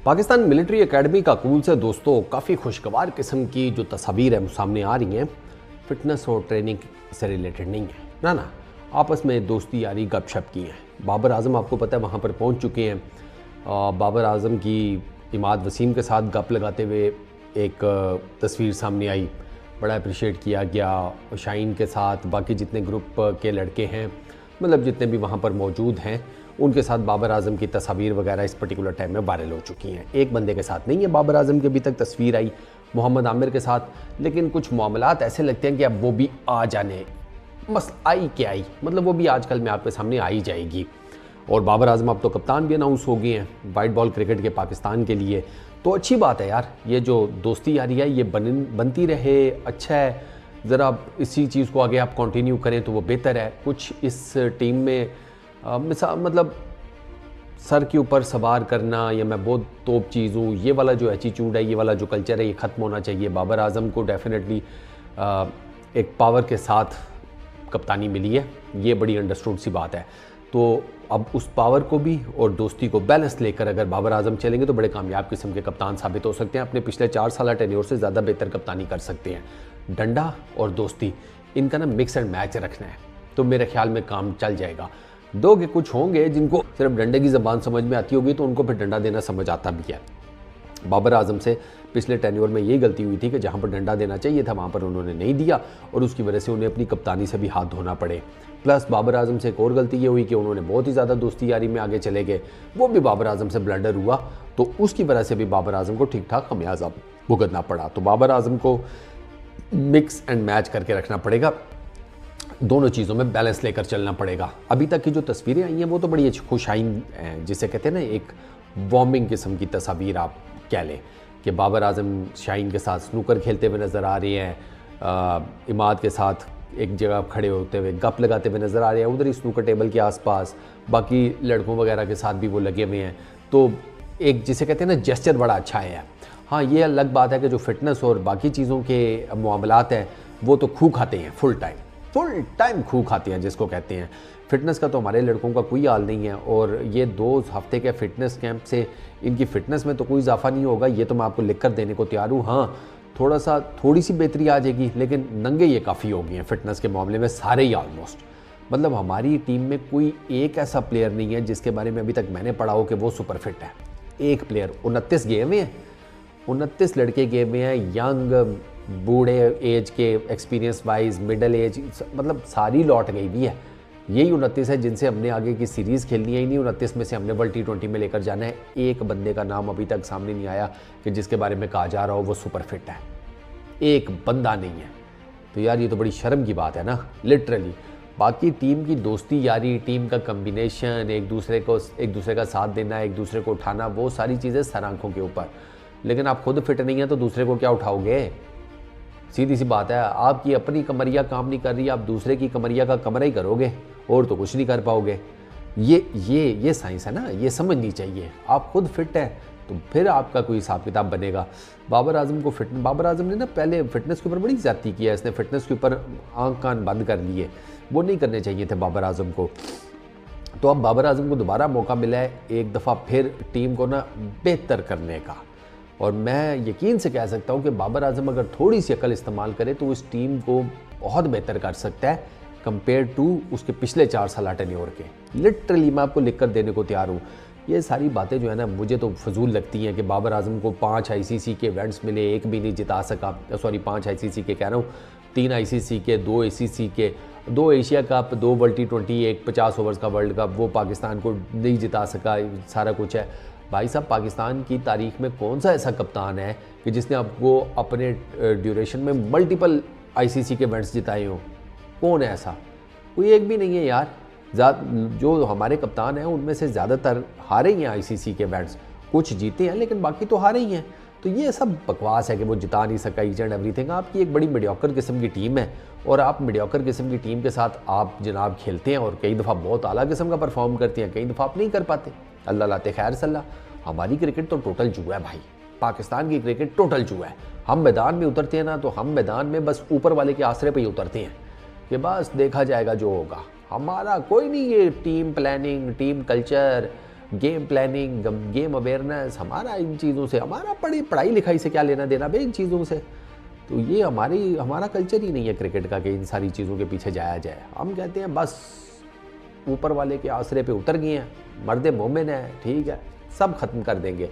Pakistan military academy Kakul से दोस्तों काफ़ी खुशगवार किस्म की जो तस्वीर है वो सामने आ रही हैं। फिटनेस और ट्रेनिंग से रिलेटेड नहीं है ना, आपस में दोस्ती यारी गपशप की है। बाबर आजम आपको पता है वहाँ पर पहुँच चुके हैं। बाबर आजम की इमाद वसीम के साथ गप लगाते हुए एक तस्वीर सामने आई, बड़ा अप्रिशिएट किया गया। शाहीन के साथ बाकी जितने ग्रुप के लड़के हैं, मतलब जितने भी वहाँ पर मौजूद हैं, उनके साथ बाबर आजम की तस्वीर वगैरह इस पर्टिकुलर टाइम में वायरल हो चुकी हैं। एक बंदे के साथ नहीं है बाबर आजम की अभी तक तस्वीर आई, मोहम्मद आमिर के साथ, लेकिन कुछ मामलात ऐसे लगते हैं कि अब वो भी आ जाने, बस आई के आई, मतलब वो भी आजकल में आपके सामने आ ही जाएगी। और बाबर आजम अब तो कप्तान भी अनाउंस हो गए हैं वाइट बॉल क्रिकेट के पाकिस्तान के लिए, तो अच्छी बात है यार। ये जो दोस्ती यारी है ये बनती रहे, अच्छा है। ज़रा इसी चीज़ को आगे आप कंटिन्यू करें तो वो बेहतर है। कुछ इस टीम में मतलब सर के ऊपर सवार करना या मैं बहुत तोप चीज़ हूँ, ये वाला जो एटीट्यूड है, ये वाला जो कल्चर है, ये ख़त्म होना चाहिए। बाबर आजम को डेफिनेटली एक पावर के साथ कप्तानी मिली है, ये बड़ी अंडरस्टूड सी बात है। तो अब उस पावर को भी और दोस्ती को बैलेंस लेकर अगर बाबर आजम चलेंगे तो बड़े कामयाब किस्म के कप्तान साबित हो सकते हैं। अपने पिछले 4 साल टेन्योर से ज़्यादा बेहतर कप्तानी कर सकते हैं। डंडा और दोस्ती इनका ना मिक्स एंड मैच रखना है तो मेरे ख्याल में काम चल जाएगा। दो के कुछ होंगे जिनको सिर्फ डंडे की ज़बान समझ में आती होगी तो उनको फिर डंडा देना समझ आता भी है। बाबर आजम से पिछले टेन्योर में यही गलती हुई थी कि जहाँ पर डंडा देना चाहिए था वहाँ पर उन्होंने नहीं दिया और उसकी वजह से उन्हें अपनी कप्तानी से भी हाथ धोना पड़े। प्लस बाबर आजम से एक और गलती ये हुई कि उन्होंने बहुत ही ज़्यादा दोस्ती यारी में आगे चले गए, वो भी बाबर आजम से ब्लंडर हुआ, तो उसकी वजह से भी बाबर आजम को ठीक ठाक खमियाजा भुगतना पड़ा। तो बाबर आजम को मिक्स एंड मैच करके रखना पड़ेगा, दोनों चीज़ों में बैलेंस लेकर चलना पड़ेगा। अभी तक की जो तस्वीरें आई हैं वो तो बड़ी खुशाइन हैं, जिसे कहते हैं ना एक वार्मिंग किस्म की तस्वीर आप कह लें कि बाबर आजम शाहीन के साथ स्नूकर खेलते हुए नज़र आ रहे हैं, इमाद के साथ एक जगह खड़े होते हुए गप लगाते हुए नज़र आ रहे हैं, उधर ही स्नूकर टेबल के आसपास बाकी लड़कों वगैरह के साथ भी वो लगे हुए हैं। तो एक जिसे कहते हैं ना जेस्चर बड़ा अच्छा है। हाँ, ये अलग बात है कि जो फिटनेस और बाकी चीज़ों के मामलात हैं वो तो खूह खाते हैं, फुल टाइम खूह खाते हैं जिसको कहते हैं। फ़िटनेस का तो हमारे लड़कों का कोई हाल नहीं है और ये 2 हफ्ते के फ़िटनेस कैंप से इनकी फ़िटनेस में तो कोई इजाफा नहीं होगा, ये तो मैं आपको लिख कर देने को तैयार हूँ। हाँ, थोड़ी सी बेहतरी आ जाएगी, लेकिन नंगे ये काफ़ी हो गए हैं फ़िटनेस के मामले में सारे ही ऑलमोस्ट। मतलब हमारी टीम में कोई एक ऐसा प्लेयर नहीं है जिसके बारे में अभी तक मैंने पढ़ा हो कि वो सुपर फिट है। एक प्लेयर 29 गेम में है, 29 लड़के गेम में हैं, यंग, बूढ़े एज के, एक्सपीरियंस वाइज, मिडल एज, मतलब सारी लौट गई भी है। यही 29 है जिनसे हमने आगे की सीरीज़ खेलनी है। इन्हीं 29 में से हमने वर्ल्ड T20 में लेकर जाना है। एक बंदे का नाम अभी तक सामने नहीं आया कि जिसके बारे में कहा जा रहा हो वो सुपर फिट है, एक बंदा नहीं है। तो यार ये तो बड़ी शर्म की बात है ना, लिटरली। बाकी टीम की दोस्ती यारी, टीम का कम्बिनेशन, एक दूसरे का साथ देना, एक दूसरे को उठाना, वो सारी चीज़ें सर आंखों के ऊपर। लेकिन आप खुद फिट नहीं है तो दूसरे को क्या उठाओगे? सीधी सी बात है, आपकी अपनी कमरिया काम नहीं कर रही, आप दूसरे की कमरिया का कमरा ही करोगे और तो कुछ नहीं कर पाओगे। ये साइंस है ना, ये समझनी चाहिए। आप खुद फिट हैं तो फिर आपका कोई हिसाब किताब बनेगा। बाबर आजम ने ना पहले फिटनेस के ऊपर बड़ी ज़्यादती किया, इसने फिटनेस के ऊपर आंख कान बंद कर लिए, वो नहीं करने चाहिए थे बाबर आजम को। तो अब बाबर आजम को दोबारा मौका मिला है एक दफ़ा फिर टीम को ना बेहतर करने का, और मैं यकीन से कह सकता हूँ कि बाबर आजम अगर थोड़ी सी अकल इस्तेमाल करे तो उस टीम को बहुत बेहतर कर सकता है कंपेयर टू उसके पिछले 4 साल टेन्योर के। लिटरली मैं आपको लिख कर देने को तैयार हूँ। ये सारी बातें जो है ना मुझे तो फजूल लगती हैं कि बाबर आजम को 5 ICC के इवेंट्स मिले, एक भी नहीं जिता सका। 5 ICC के कह रहा हूँ, 3 ICC के, 2 ACC के, 2 एशिया कप, 2 वर्ल्ड T20, एक 50 ओवर्स का वर्ल्ड कप, वो पाकिस्तान को नहीं जिता सका। सारा कुछ है भाई साहब। पाकिस्तान की तारीख में कौन सा ऐसा कप्तान है कि जिसने आपको अपने ड्यूरेशन में मल्टीपल ICC के इवेंट्स जिताए हों? कौन है ऐसा? कोई एक भी नहीं है यार। जो हमारे कप्तान हैं उनमें से ज़्यादातर हारे ही हैं ICC के इवेंट्स, कुछ जीते हैं लेकिन बाकी तो हारे ही हैं। तो ये सब बकवास है कि वो जिता नहीं सका ईच एंड एवरीथिंग। आपकी एक बड़ी मीडियोकर किस्म की टीम है और आप मीडियोकर किस्म की टीम के साथ आप जनाब खेलते हैं और कई दफ़ा बहुत आला किस्म का परफॉर्म करते हैं, कई दफ़ा आप नहीं कर पाते। अल्लाह लाते खैर सल्ला। हमारी क्रिकेट तो टोटल जुआ है भाई, पाकिस्तान की क्रिकेट टोटल जुआ है। हम मैदान में उतरते हैं ना तो हम मैदान में बस ऊपर वाले के आसरे पे ही उतरते हैं कि बस देखा जाएगा जो होगा। हमारा कोई नहीं ये team planning, team culture, game planning, game awareness, हमारा इन चीज़ों से, हमारा पढ़ाई लिखाई से क्या लेना देना भाई इन चीज़ों से। तो ये हमारा कल्चर ही नहीं है क्रिकेट का कि इन सारी चीज़ों के पीछे जाया जाए। हम कहते हैं बस ऊपर वाले के आसरे पे उतर गए हैं, मर्द मोमिन है, ठीक है, सब खत्म कर देंगे।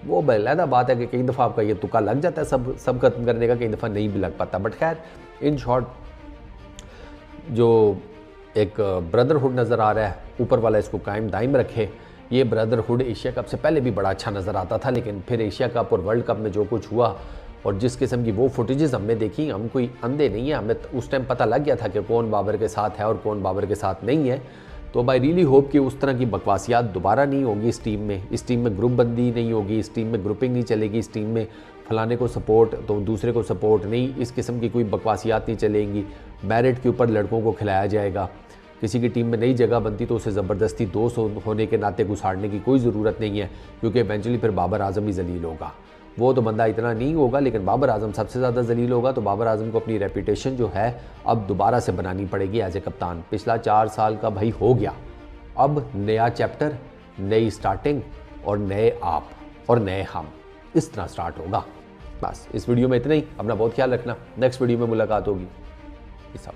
वो अलहदा बात है कि कई दफ़ा आपका ये तुक्का लग जाता है सब खत्म करने का, कई दफ़ा नहीं भी लग पाता। बट खैर इन शॉर्ट जो एक ब्रदरहुड नज़र आ रहा है, ऊपर वाला इसको कायम दायम रखे। ये ब्रदरहुड एशिया कप से पहले भी बड़ा अच्छा नज़र आता था, लेकिन फिर एशिया कप और वर्ल्ड कप में जो कुछ हुआ और जिस किस्म की वो फुटेजेस हमने देखी, हम कोई अंधे नहीं है, हमें उस टाइम पता लग गया था कि कौन बाबर के साथ है और कौन बाबर के साथ नहीं है। तो आई रियली होप कि उस तरह की बकवासियात दोबारा नहीं होगी इस टीम में। इस टीम में ग्रुप बंदी नहीं होगी, इस टीम में ग्रुपिंग नहीं चलेगी, इस टीम में फलाने को सपोर्ट तो दूसरे को सपोर्ट नहीं, इस किस्म की कोई बकवासियात नहीं चलेंगी। मेरिट के ऊपर लड़कों को खिलाया जाएगा। किसी की टीम में नई जगह बनती तो उसे ज़बरदस्ती दोस्त होने के नाते घुसाड़ने की कोई ज़रूरत नहीं है, क्योंकि इवेंचुअली फिर बाबर आजम ही जलील होगा। वो तो बंदा इतना नहीं होगा, लेकिन बाबर आजम सबसे ज़्यादा जलील होगा। तो बाबर आजम को अपनी रेपुटेशन जो है अब दोबारा से बनानी पड़ेगी एज ए कप्तान। पिछला 4 साल का भाई हो गया, अब नया चैप्टर, नई स्टार्टिंग और नए आप और नए हम, इस तरह स्टार्ट होगा। बस इस वीडियो में इतना ही। अपना बहुत ख्याल रखना, नेक्स्ट वीडियो में मुलाकात होगी। इस